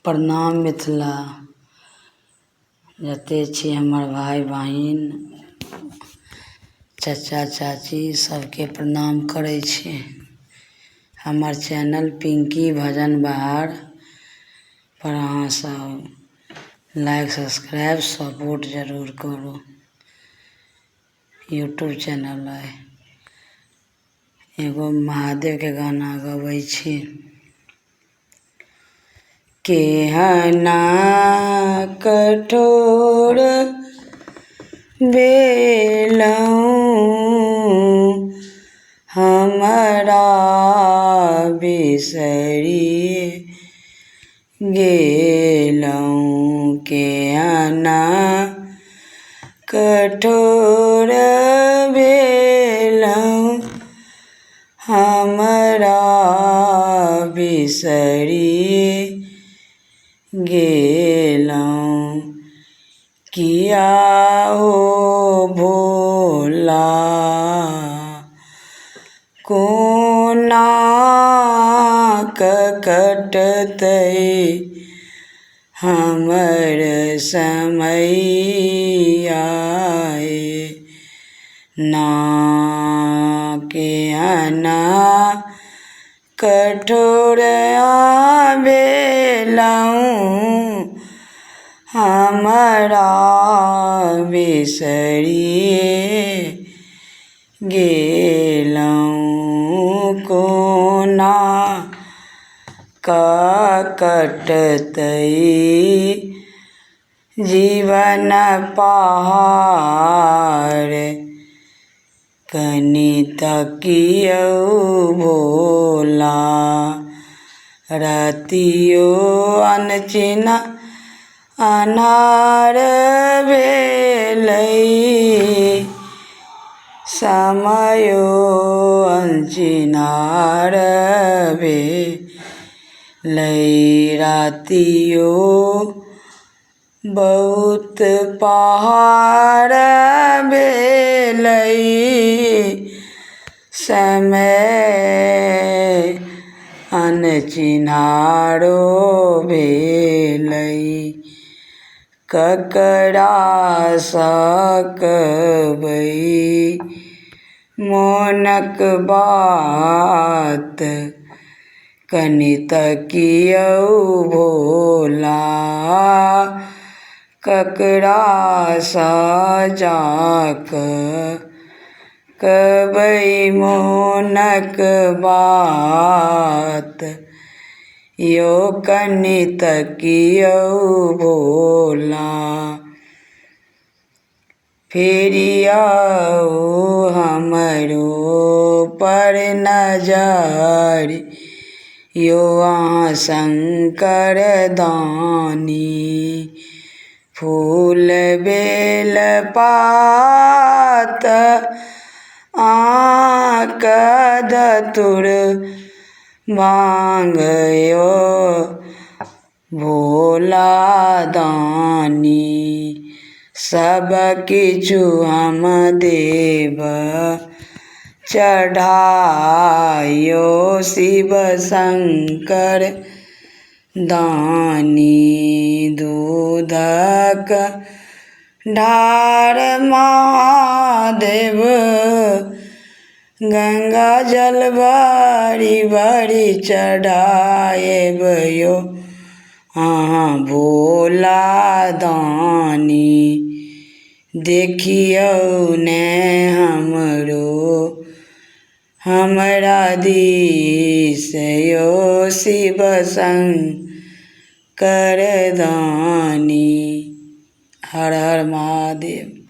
प्रणाम मिथिला। जते छी हमर भाई बहिन चाचा चाची सबके प्रणाम करै छी। हमर चैनल पिंकी भजन बहार पर अहाँ सब लाइक सब्सक्राइब सपोर्ट जरूर करू। यूट्यूब चैनल है। एगो महादेव के गाना गबै छी। केहना कठोर भेलहुँ हमरा बिसरि गेलहुँ। केहना कठोर भेलहुँ हमरा बिसरि गेलहुँ। किया हो भोला कोना कटतै हमर समैया ना। केहना कठोर भेलहुँ हमरा बिसरि गेलहुँ। कोना कटतै जीवन पहाड़ कनि तकियौ भोला। रतियो अनचिन्ह अन्हार भेलै समयो अनचिन्हार भेलै। रातियो बहुत पहाड़ भेलै समय अनचिन्हारो भेलै। ककरा सकबै मोनक बात कनि तकियौ भोला। ककरा सँ जाकऽ कहबै मोनक बात यौ कनि तकियौ भोला। फेरि आउ हमरो पर नजर यौ अहाँ शंकर दानी। फूल बेल पात आक धतुर भांग यौ भोला दानी। सब किछु हम देब चढ़ायौ शिव शंकर दानी। दूधक ढार महादेव गंगा जल भरी भरी चढ़ाएब यौ अहाँ भोला दानी। देखियौ ने हमरा दिस यौ शिव शंकर दानी। हर हर महादेव।